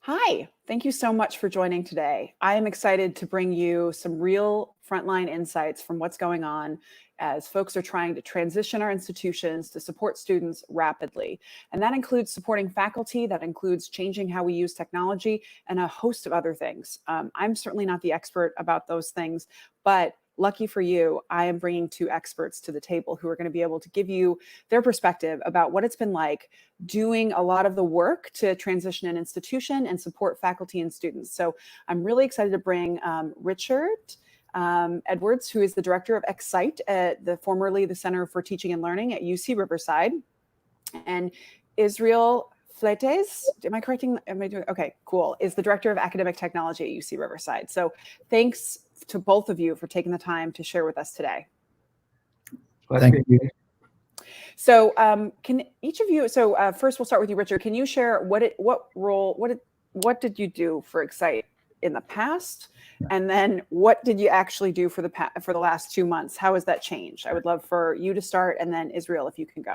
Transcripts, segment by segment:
Hi, thank you so much for joining today. I am excited to bring you some real frontline insights from what's going on as folks are trying to transition our institutions to support students rapidly. And that includes supporting faculty, that includes changing how we use technology, and a host of other things. I'm certainly not the expert about those things, but lucky for you, I am bringing two experts to the table who are going to be able to give you their perspective about what it's been like doing a lot of the work to transition an institution and support faculty and students. So I'm really excited to bring Richard Edwards, who is the director of Excite at formerly the Center for Teaching and Learning at UC-Riverside, and Israel Fletes, am I correcting? Am I doing okay? Cool. Is the director of academic technology at UC-Riverside. So thanks to both of you for taking the time to share with us today. Thank you. So can each of you, first we'll start with you, Richard. Can you share what did you do for Excite in the past? And then what did you actually do for the last 2 months? How has that changed? I would love for you to start, and then Israel, if you can go.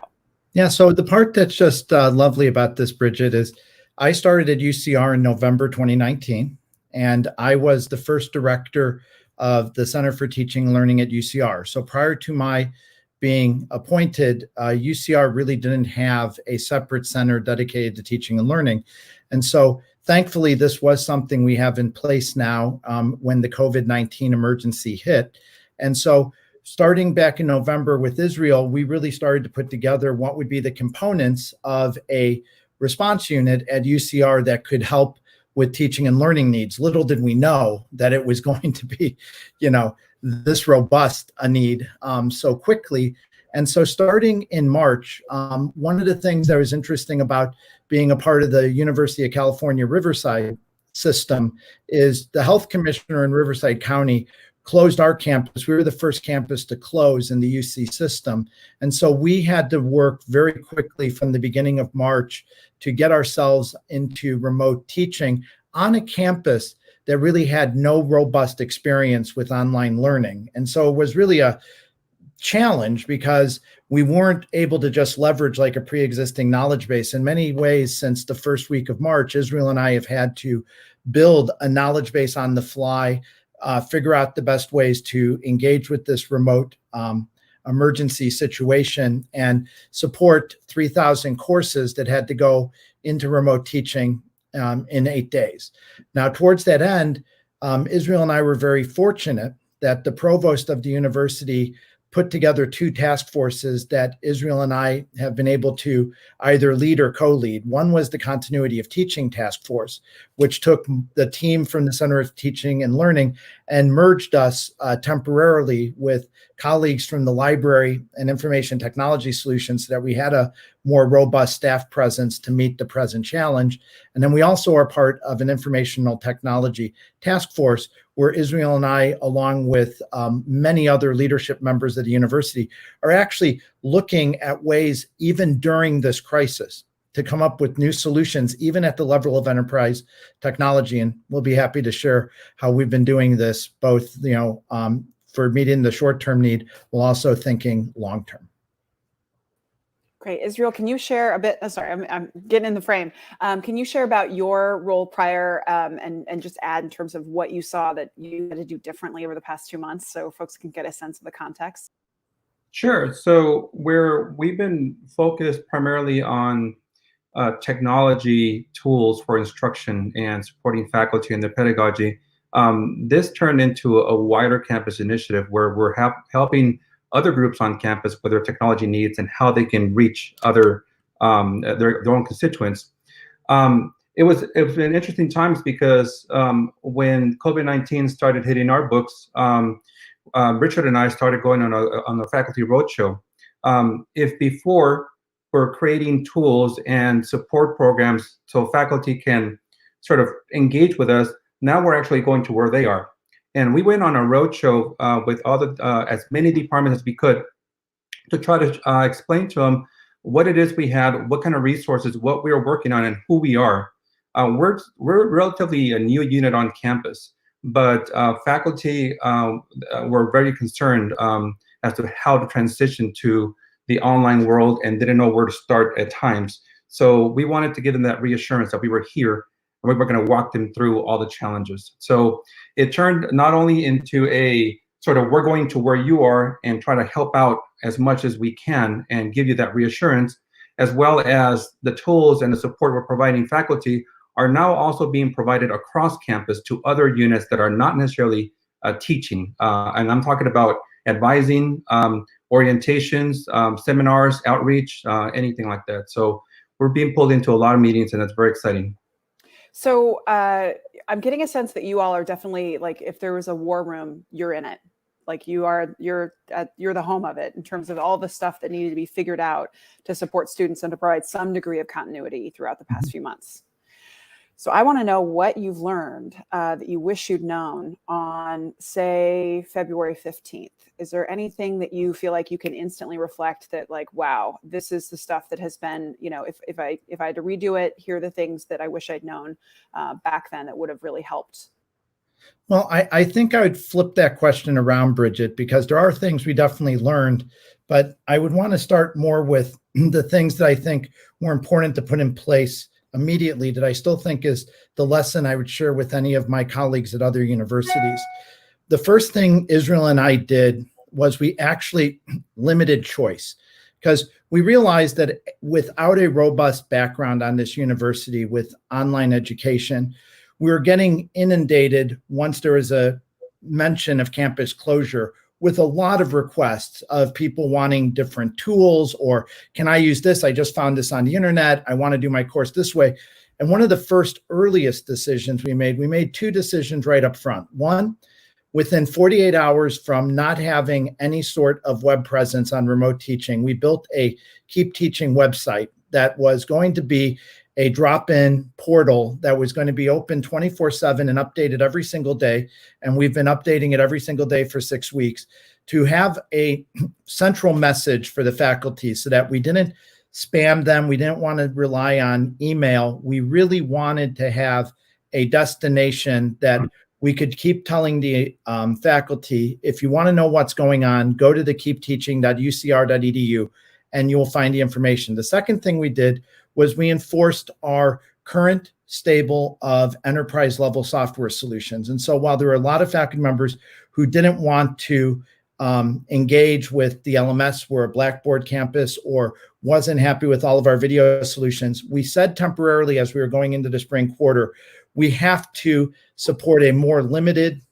Yeah, so the part that's just lovely about this, Bridget, is I started at UCR in November 2019, and I was the first director of the Center for Teaching and Learning at UCR. So prior to my being appointed, UCR really didn't have a separate center dedicated to teaching and learning. And so thankfully, this was something we have in place now when the COVID-19 emergency hit. And so starting back in November with Israel, we really started to put together what would be the components of a response unit at UCR that could help with teaching and learning needs. Little did we know that it was going to be, this robust a need so quickly. And so starting in March, one of the things that was interesting about being a part of the University of California Riverside system is the health commissioner in Riverside County closed our campus. We were the first campus to close in the UC system. And so we had to work very quickly from the beginning of March to get ourselves into remote teaching on a campus that really had no robust experience with online learning. And so it was really a challenge because we weren't able to just leverage like a pre-existing knowledge base. In many ways, since the first week of March, Israel and I have had to build a knowledge base on the fly, figure out the best ways to engage with this remote emergency situation, and support 3,000 courses that had to go into remote teaching in 8 days. Now, towards that end, Israel and I were very fortunate that the provost of the university put together 2 task forces that Israel and I have been able to either lead or co-lead. One was the Continuity of Teaching Task Force, which took the team from the Center of Teaching and Learning and merged us temporarily with colleagues from the Library and Information Technology Solutions so that we had a more robust staff presence to meet the present challenge. And then we also are part of an informational technology task force where Israel and I, along with many other leadership members of the university, are actually looking at ways, even during this crisis, to come up with new solutions, even at the level of enterprise technology. And we'll be happy to share how we've been doing this, both for meeting the short-term need, while also thinking long-term. Great. Israel, can you share a bit? Sorry, I'm getting in the frame. Can you share about your role prior and just add in terms of what you saw that you had to do differently over the past 2 months so folks can get a sense of the context? Sure. So we've been focused primarily on technology tools for instruction and supporting faculty in their pedagogy. This turned into a wider campus initiative where we're helping other groups on campus with their technology needs and how they can reach other their own constituents. It was an interesting times because when COVID-19 started hitting our books, Richard and I started going on a faculty roadshow. If before we're creating tools and support programs so faculty can sort of engage with us, now we're actually going to where they are. And we went on a roadshow with all as many departments as we could to try to explain to them what it is we had, what kind of resources, what we are working on, and who we are. We're relatively a new unit on campus, but faculty were very concerned as to how to transition to the online world and didn't know where to start at times. So we wanted to give them that reassurance that we were here and we're going to walk them through all the challenges. So it turned not only into a sort of, we're going to where you are and try to help out as much as we can and give you that reassurance, as well as the tools and the support we're providing faculty are now also being provided across campus to other units that are not necessarily teaching. And I'm talking about advising, orientations, seminars, outreach, anything like that. So we're being pulled into a lot of meetings, and that's very exciting. So I'm getting a sense that you all are definitely, like, if there was a war room, you're in it. Like, you're the home of it in terms of all the stuff that needed to be figured out to support students and to provide some degree of continuity throughout the past few months. So I want to know what you've learned that you wish you'd known on, say, February 15th. Is there anything that you feel like you can instantly reflect that, like, wow, this is the stuff that has been, you know, if I had to redo it, here are the things that I wish I'd known back then that would have really helped? Well, I think I would flip that question around, Bridget, because there are things we definitely learned, but I would want to start more with the things that I think were important to put in place immediately that I still think is the lesson I would share with any of my colleagues at other universities. The first thing Israel and I did was we actually limited choice, because we realized that without a robust background on this university with online education, we were getting inundated once there was a mention of campus closure with a lot of requests of people wanting different tools, or can I use this? I just found this on the internet. I want to do my course this way. And one of the first earliest decisions we made two decisions right up front. One, within 48 hours from not having any sort of web presence on remote teaching, we built a Keep Teaching website that was going to be a drop-in portal that was going to be open 24/7 and updated every single day. And we've been updating it every single day for 6 weeks to have a central message for the faculty so that we didn't spam them. We didn't want to rely on email. We really wanted to have a destination that we could keep telling the faculty, if you want to know what's going on, go to the keepteaching.ucr.edu and you'll find the information. The second thing we did was we enforced our current stable of enterprise level software solutions. And so while there were a lot of faculty members who didn't want to engage with the LMS, were a Blackboard campus, or wasn't happy with all of our video solutions, we said temporarily as we were going into the spring quarter, we have to support a more limited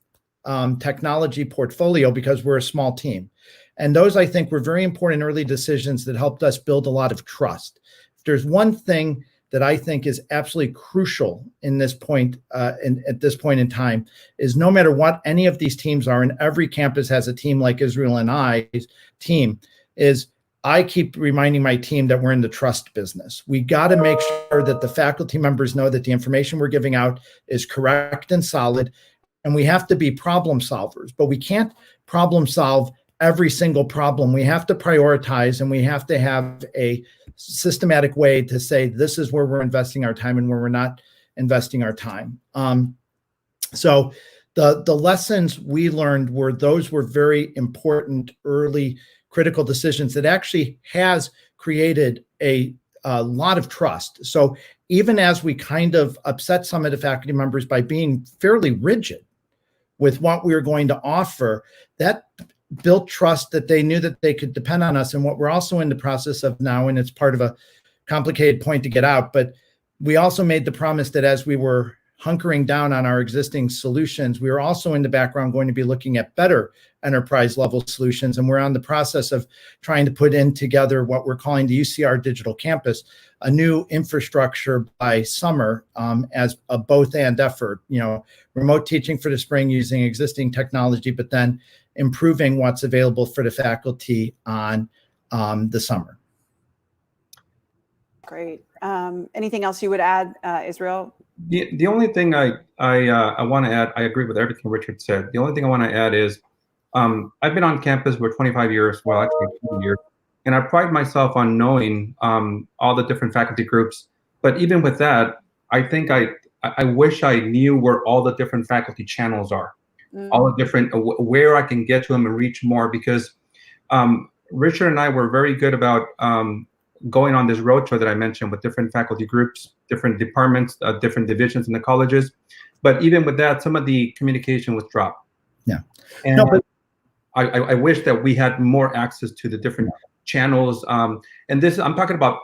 technology portfolio because we're a small team. And those, I think, were very important early decisions that helped us build a lot of trust. If there's one thing that I think is absolutely crucial in this point, at this point in time, is no matter what any of these teams are, and every campus has a team like Israel and I's team, is I keep reminding my team that we're in the trust business. We got to make sure that the faculty members know that the information we're giving out is correct and solid, and we have to be problem solvers, but we can't problem solve every single problem. We have to prioritize, and we have to have a systematic way to say, this is where we're investing our time and where we're not investing our time. So the lessons we learned were very important early critical decisions that actually has created a lot of trust. So even as we kind of upset some of the faculty members by being fairly rigid with what we were going to offer, that built trust that they knew that they could depend on us. And what we're also in the process of now, and it's part of a complicated point to get out, but we also made the promise that as we were hunkering down on our existing solutions, we were also in the background going to be looking at better enterprise level solutions. And we're on the process of trying to put in together what we're calling the UCR Digital Campus, a new infrastructure by summer, as a both and effort, remote teaching for the spring using existing technology, but then improving what's available for the faculty on the summer. Great. Anything else you would add, Israel? The only thing I want to add, I agree with everything Richard said. The only thing I want to add is I've been on campus for 25 years, well, actually 20 years, and I pride myself on knowing all the different faculty groups. But even with that, I think I wish I knew where all the different faculty channels are, all the different, where I can get to them and reach more, because Richard and I were very good about going on this road tour that I mentioned with different faculty groups, different departments, different divisions in the colleges. But even with that, some of the communication was dropped. Yeah. And No, but I wish that we had more access to the different channels. And this, I'm talking about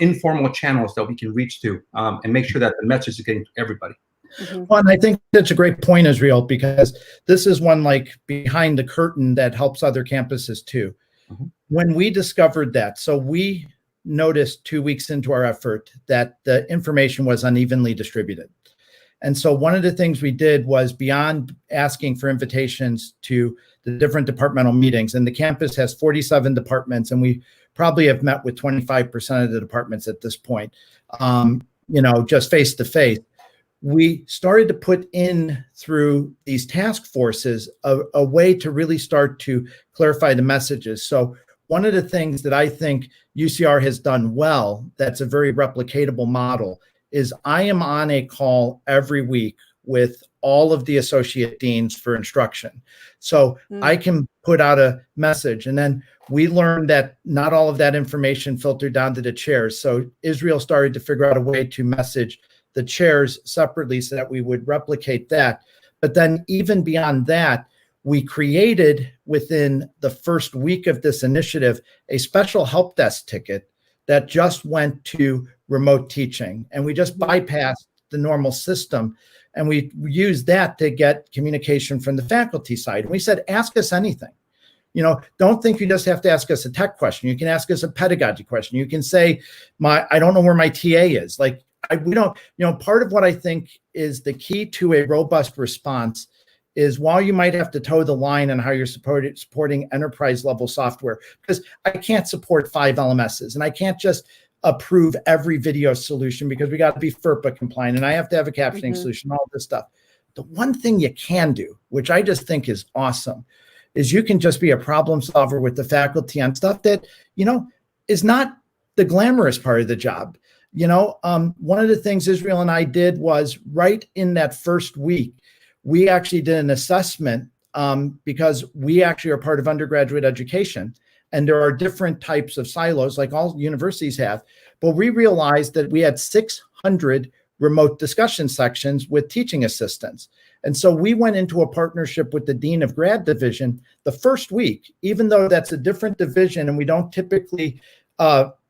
informal channels that we can reach to and make sure that the message is getting to everybody. Mm-hmm. Well, and I think that's a great point, Israel, because this is one like behind the curtain that helps other campuses too. Mm-hmm. When we discovered that, so we noticed 2 weeks into our effort that the information was unevenly distributed. And so one of the things we did was, beyond asking for invitations to the different departmental meetings, and the campus has 47 departments, and we probably have met with 25% of the departments at this point, just face to face. We started to put in, through these task forces, a way to really start to clarify the messages. So one of the things that I think UCR has done well, that's a very replicatable model, is I am on a call every week with all of the associate deans for instruction. So I can put out a message, and then we learned that not all of that information filtered down to the chairs. So Israel started to figure out a way to message the chairs separately so that we would replicate that. But then even beyond that, we created, within the first week of this initiative, a special help desk ticket that just went to remote teaching. And we just bypassed the normal system. And we used that to get communication from the faculty side. And we said, ask us anything. Don't think you just have to ask us a tech question. You can ask us a pedagogy question. You can say, I don't know where my TA is. Part of what I think is the key to a robust response is, while you might have to toe the line on how you're supporting enterprise level software, because I can't support 5 LMSs, and I can't just approve every video solution because we got to be FERPA compliant, and I have to have a captioning solution, all this stuff. The one thing you can do, which I just think is awesome, is you can just be a problem solver with the faculty on stuff that, is not the glamorous part of the job. One of the things Israel and I did was, right in that first week, we actually did an assessment because we actually are part of undergraduate education, and there are different types of silos, like all universities have. But we realized that we had 600 remote discussion sections with teaching assistants. And so we went into a partnership with the Dean of Grad Division the first week, even though that's a different division and we don't typically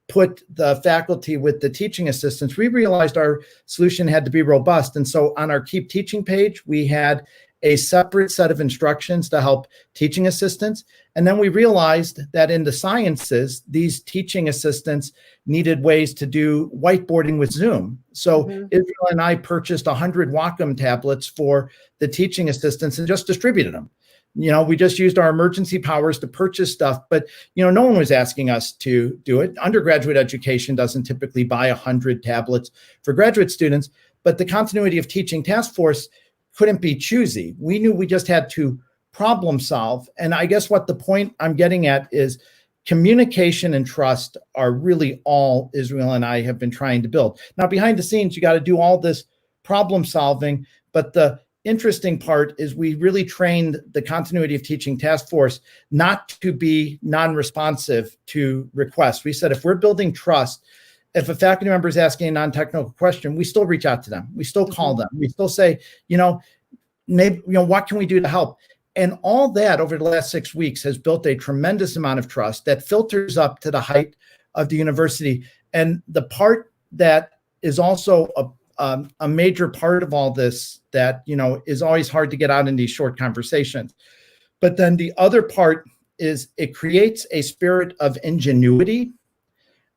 put the faculty with the teaching assistants. We realized our solution had to be robust. And so on our Keep Teaching page, we had a separate set of instructions to help teaching assistants. And then we realized that in the sciences, these teaching assistants needed ways to do whiteboarding with Zoom. So Israel and I purchased 100 Wacom tablets for the teaching assistants and just distributed them. We just used our emergency powers to purchase stuff, but, no one was asking us to do it. Undergraduate education doesn't typically buy 100 tablets for graduate students, but the Continuity of Teaching Task Force couldn't be choosy. We knew we just had to problem solve. And I guess what the point I'm getting at is, communication and trust are really all Israel and I have been trying to build. Now, behind the scenes, you got to do all this problem solving, but the interesting part is we really trained the Continuity of Teaching Task Force not to be non-responsive to requests. We said, if we're building trust, if a faculty member is asking a non-technical question, we still reach out to them. We still call them. We still say, maybe, what can we do to help? And all that over the last 6 weeks has built a tremendous amount of trust that filters up to the height of the university. And the part that is also a major part of all this that, is always hard to get out in these short conversations. But then the other part is, it creates a spirit of ingenuity.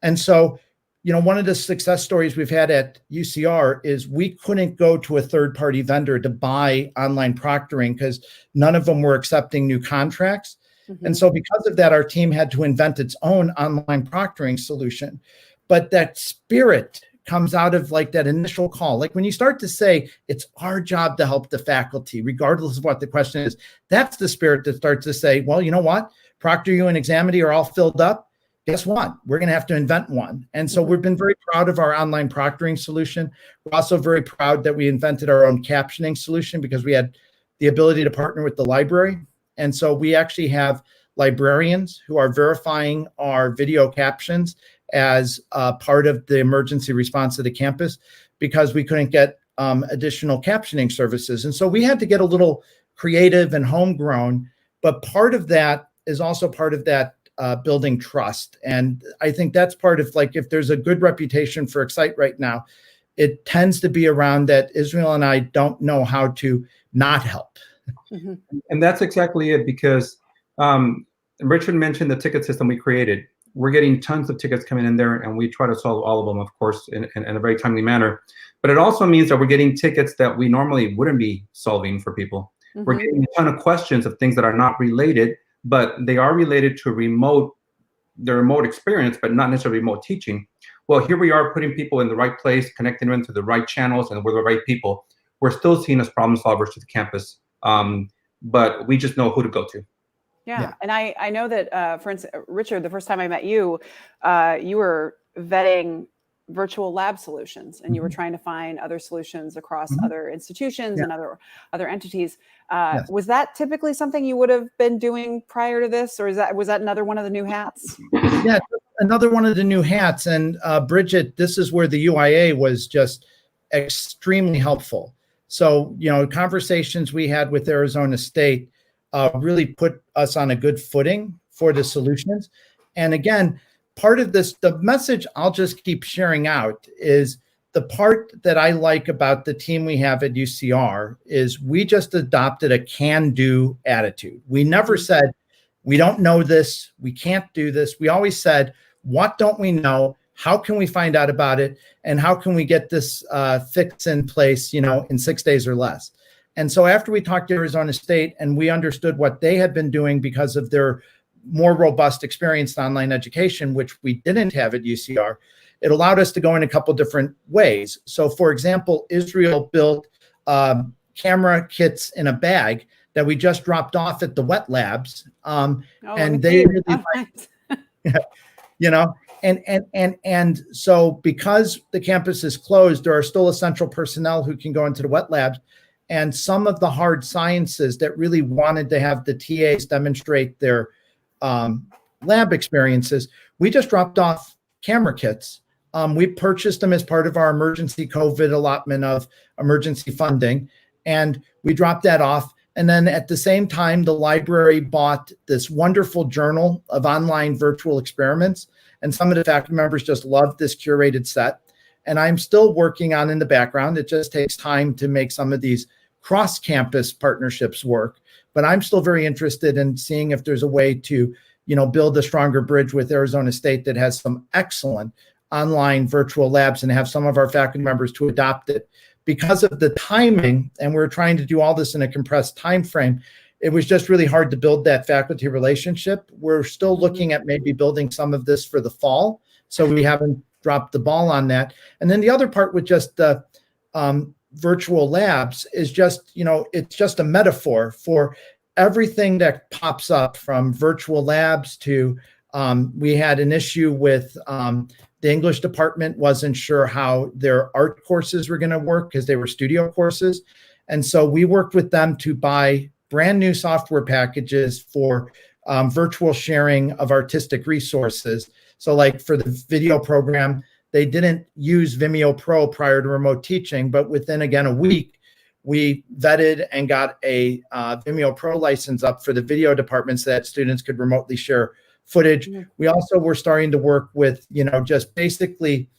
And so, one of the success stories we've had at UCR is we couldn't go to a third-party vendor to buy online proctoring because none of them were accepting new contracts. And so because of that, our team had to invent its own online proctoring solution. But that spirit comes out of like that initial call. Like when you start to say, it's our job to help the faculty, regardless of what the question is, that's the spirit that starts to say, well, you know what? ProctorU and Examity are all filled up. Guess what? We're going to have to invent one. And so we've been very proud of our online proctoring solution. We're also very proud that we invented our own captioning solution because we had the ability to partner with the library. And so we actually have librarians who are verifying our video captions as part of the emergency response to the campus because we couldn't get additional captioning services. And so we had to get a little creative and homegrown, but part of that is also part of that building trust. And I think that's part of, like, if there's a good reputation for Excite right now, it tends to be around that Israel and I don't know how to not help. Mm-hmm. And that's exactly it, because Richard mentioned the ticket system we created. We're getting tons of tickets coming in there, and we try to solve all of them, of course, in a very timely manner. But it also means that we're getting tickets that we normally wouldn't be solving for people. Mm-hmm. We're getting a ton of questions of things that are not related, but they are related to the remote experience, but not necessarily remote teaching. Well, here we are putting people in the right place, connecting them to the right channels, and we're the right people. We're still seen as problem solvers to the campus, but we just know who to go to. Yeah. And I know that, for instance, Richard, the first time I met you, you were vetting virtual lab solutions, and you were trying to find other solutions across other institutions and other entities. Was that typically something you would have been doing prior to this, or was that another one of the new hats? Yeah, another one of the new hats. And Bridget, this is where the UIA was just extremely helpful. So, conversations we had with Arizona State really put us on a good footing for the solutions. And again, part of this, the message I'll just keep sharing out is the part that I like about the team we have at UCR is we just adopted a can-do attitude. We never said, we don't know this, we can't do this. We always said, what don't we know? How can we find out about it? And how can we get this fix in place, in 6 days or less? And so after we talked to Arizona State and we understood what they had been doing because of their more robust experience in online education, which we didn't have at UCR, it allowed us to go in a couple different ways. So for example, Israel built camera kits in a bag that we just dropped off at the wet labs. And they really and so because the campus is closed, there are still essential personnel who can go into the wet labs. And some of the hard sciences that really wanted to have the TAs demonstrate their lab experiences, we just dropped off camera kits. We purchased them as part of our emergency COVID allotment of emergency funding, and we dropped that off. And then at the same time, the library bought this wonderful journal of online virtual experiments, and some of the faculty members just loved this curated set. And I'm still working on in the background. It just takes time to make some of these cross-campus partnerships work. But I'm still very interested in seeing if there's a way to, build a stronger bridge with Arizona State that has some excellent online virtual labs and have some of our faculty members to adopt it. Because of the timing, and we're trying to do all this in a compressed time frame, it was just really hard to build that faculty relationship. We're still looking at maybe building some of this for the fall. So we haven't dropped the ball on that. And then the other part with just the virtual labs is just, it's just a metaphor for everything that pops up, from virtual labs to we had an issue with the English department wasn't sure how their art courses were going to work because they were studio courses. And so we worked with them to buy brand new software packages for virtual sharing of artistic resources. So like for the video program, they didn't use Vimeo Pro prior to remote teaching, but within, again, a week, we vetted and got a Vimeo Pro license up for the video department so that students could remotely share footage. We also were starting to work with, just basically,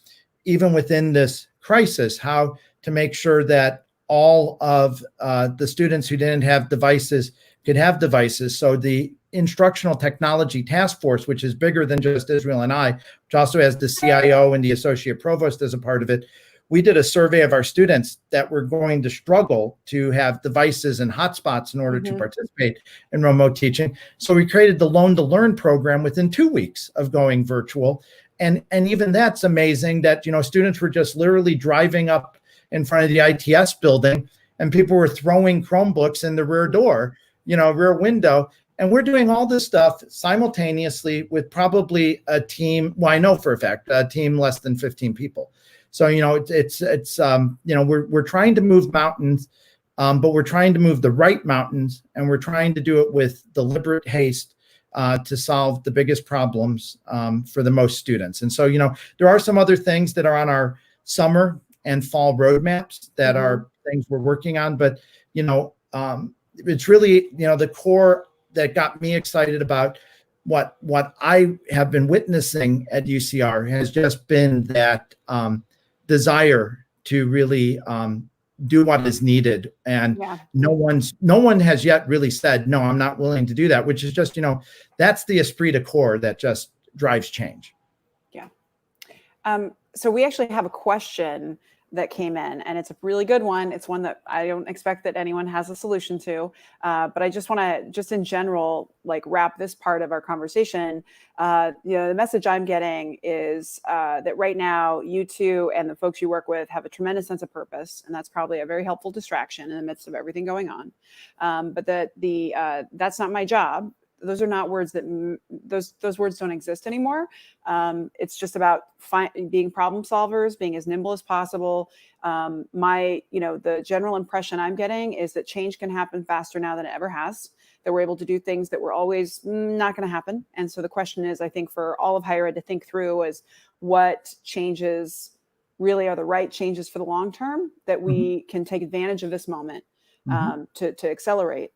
even within this crisis, how to make sure that all of the students who didn't have devices could have devices. So the Instructional Technology Task Force, which is bigger than just Israel and I, which also has the CIO and the Associate Provost as a part of it, we did a survey of our students that were going to struggle to have devices and hotspots in order to participate in remote teaching. So we created the Loan to Learn program within 2 weeks of going virtual. And even that's amazing that, students were just literally driving up in front of the ITS building and people were throwing Chromebooks in the rear door, rear window. And we're doing all this stuff simultaneously with probably a team, well, I know for a fact, a team less than 15 people. So, we're trying to move mountains, but we're trying to move the right mountains, and we're trying to do it with deliberate haste to solve the biggest problems for the most students. And so, there are some other things that are on our summer and fall roadmaps that are things we're working on, but, it's really, the core that got me excited about what I have been witnessing at UCR has just been that desire to really do what is needed. And no one has yet really said, no, I'm not willing to do that, which is just, that's the esprit de corps that just drives change. Yeah. So we actually have a question that came in, and it's a really good one. It's one that I don't expect that anyone has a solution to, but I just want to, just in general, like wrap this part of our conversation. The message I'm getting is that right now, you two and the folks you work with have a tremendous sense of purpose, and that's probably a very helpful distraction in the midst of everything going on. But that's not my job. Those are not words that those words don't exist anymore. It's just about being problem solvers, being as nimble as possible. The general impression I'm getting is that change can happen faster now than it ever has, that we're able to do things that were always not going to happen. And so the question is, I think, for all of higher ed to think through is what changes really are the right changes for the long term that we can take advantage of this moment to accelerate.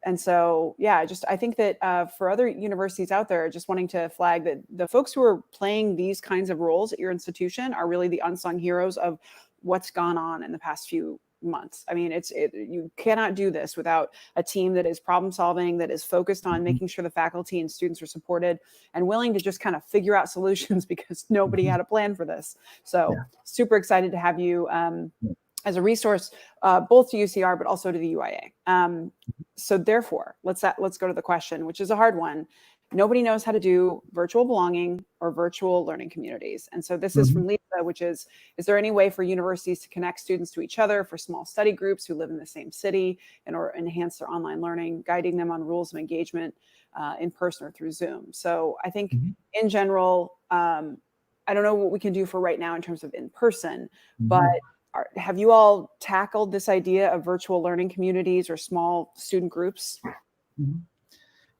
And so, I think that for other universities out there, just wanting to flag that the folks who are playing these kinds of roles at your institution are really the unsung heroes of what's gone on in the past few months. I mean, you cannot do this without a team that is problem solving, that is focused on making sure the faculty and students are supported and willing to just kind of figure out solutions because nobody had a plan for this. So super excited to have you as a resource, both to UCR, but also to the UIA. So therefore, let's go to the question, which is a hard one. Nobody knows how to do virtual belonging or virtual learning communities. And so this is from Lisa, which is there any way for universities to connect students to each other for small study groups who live in the same city or enhance their online learning, guiding them on rules of engagement in person or through Zoom? So I think in general, I don't know what we can do for right now in terms of in person, but have you all tackled this idea of virtual learning communities or small student groups?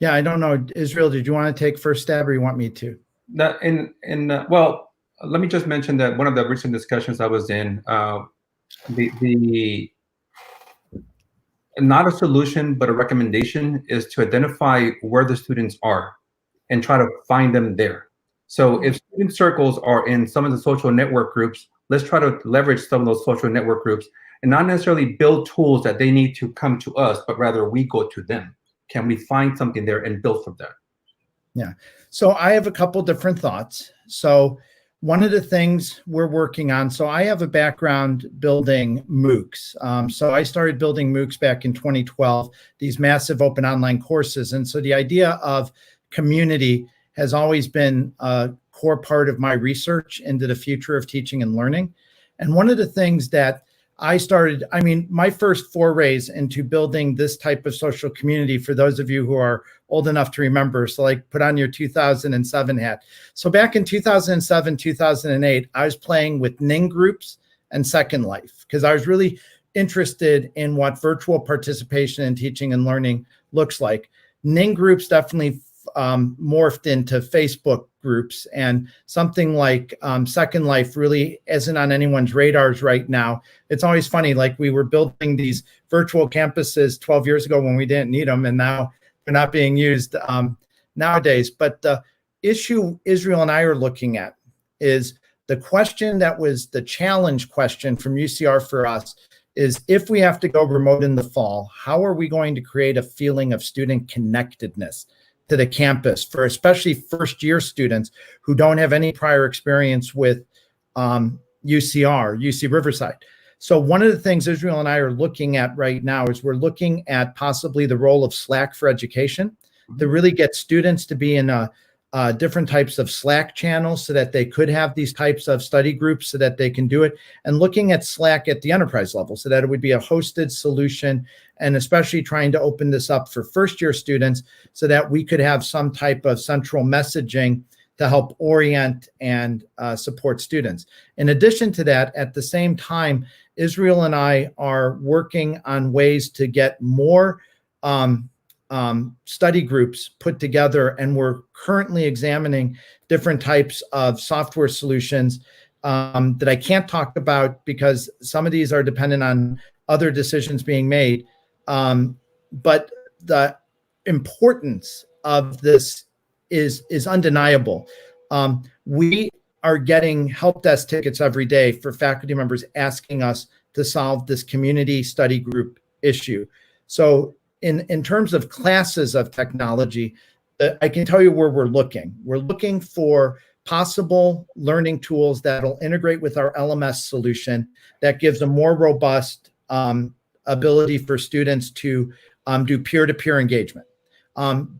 Yeah, I don't know. Israel, did you want to take first stab or you want me to? Well, let me just mention that one of the recent discussions I was in, the not a solution, but a recommendation is to identify where the students are and try to find them there. So if student circles are in some of the social network groups, let's try to leverage some of those social network groups and not necessarily build tools that they need to come to us, but rather we go to them. Can we find something there and build from there? Yeah. So I have a couple different thoughts. So one of the things we're working on, so I have a background building MOOCs. So I started building MOOCs back in 2012, these massive open online courses. And so the idea of community has always been a core part of my research into the future of teaching and learning. And one of the things that my first forays into building this type of social community, for those of you who are old enough to remember, so like put on your 2007 hat. So back in 2007, 2008, I was playing with Ning groups and Second Life because I was really interested in what virtual participation in teaching and learning looks like. Ning groups definitely morphed into Facebook groups, and something like Second Life really isn't on anyone's radars right now. It's always funny, like we were building these virtual campuses 12 years ago when we didn't need them, and now they're not being used nowadays. But the issue Israel and I are looking at is the question that was the challenge question from UCR for us is, if we have to go remote in the fall, how are we going to create a feeling of student connectedness to the campus for especially first-year students who don't have any prior experience with UCRiverside. So one of the things Israel and I are looking at right now is we're looking at possibly the role of Slack for education to really get students to be in different types of Slack channels so that they could have these types of study groups so that they can do it, and looking at Slack at the enterprise level so that it would be a hosted solution, and especially trying to open this up for first-year students so that we could have some type of central messaging to help orient and support students. In addition to that, at the same time, Israel and I are working on ways to get more study groups put together, and we're currently examining different types of software solutions that I can't talk about because some of these are dependent on other decisions being made. But the importance of this is undeniable. We are getting help desk tickets every day for faculty members asking us to solve this community study group issue. So in terms of classes of technology, I can tell you where we're looking. We're looking for possible learning tools that'll integrate with our LMS solution that gives a more robust ability for students to do peer-to-peer engagement.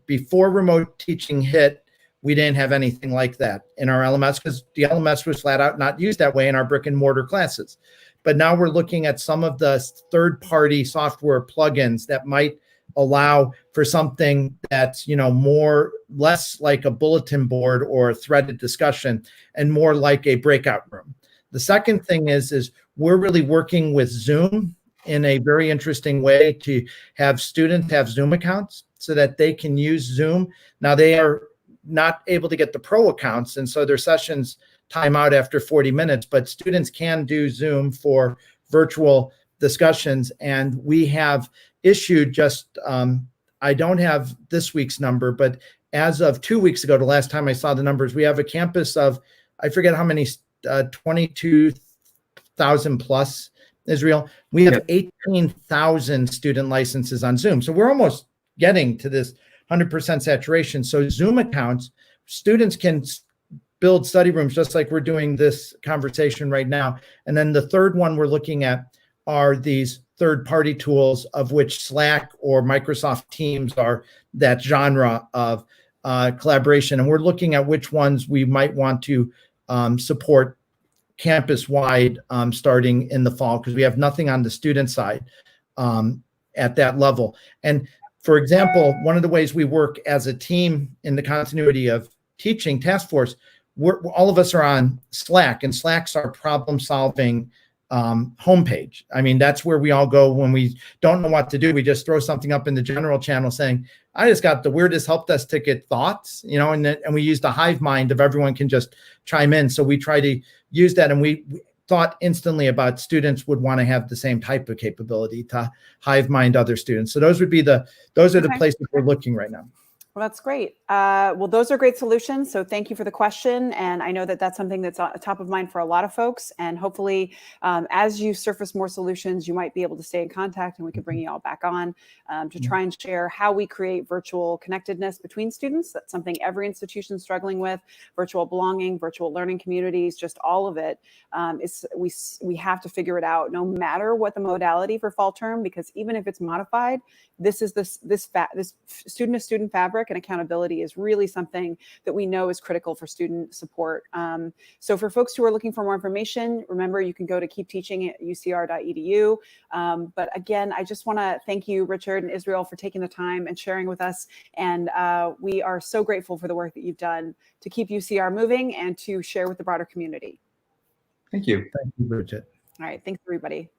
Before remote teaching hit, we didn't have anything like that in our LMS because the LMS was flat out not used that way in our brick and mortar classes. But now we're looking at some of the third-party software plugins that might allow for something that's, less like a bulletin board or a threaded discussion and more like a breakout room. The second thing is we're really working with Zoom in a very interesting way to have students have Zoom accounts so that they can use Zoom. Now they are not able to get the pro accounts, and so their sessions time out after 40 minutes, but students can do Zoom for virtual discussions. And we have issued just, I don't have this week's number, but as of 2 weeks ago, the last time I saw the numbers, we have a campus of, I forget how many, 22,000 plus, Israel. We have 18,000 student licenses on Zoom. So we're almost getting to this 100% saturation. So Zoom accounts, students can build study rooms just like we're doing this conversation right now. And then the third one we're looking at are these third-party tools, of which Slack or Microsoft Teams are that genre of collaboration. And we're looking at which ones we might want to support campus-wide starting in the fall, because we have nothing on the student side at that level. And for example, one of the ways we work as a team in the continuity of teaching task force, all of us are on Slack, and Slack's our problem-solving homepage. I mean, that's where we all go when we don't know what to do. We just throw something up in the general channel saying, I just got the weirdest help desk ticket thoughts, and we use the hive mind of everyone can just chime in. So we try to use that, and we thought instantly about students would want to have the same type of capability to hive mind other students. So those are the places we're looking right now. Well, that's great. Well, those are great solutions. So thank you for the question. And I know that that's something that's top of mind for a lot of folks. And hopefully, as you surface more solutions, you might be able to stay in contact, and we can bring you all back on to try and share how we create virtual connectedness between students. That's something every institution is struggling with. Virtual belonging, virtual learning communities, just all of it. We have to figure it out no matter what the modality for fall term, because even if it's modified, this is this student-to-student fabric and accountability is really something that we know is critical for student support. So for folks who are looking for more information, remember you can go to keepteaching@ucr.edu. But again, I just want to thank you, Richard and Israel, for taking the time and sharing with us. And we are so grateful for the work that you've done to keep UCR moving and to share with the broader community. Thank you. Thank you, Bridget. All right, thanks everybody.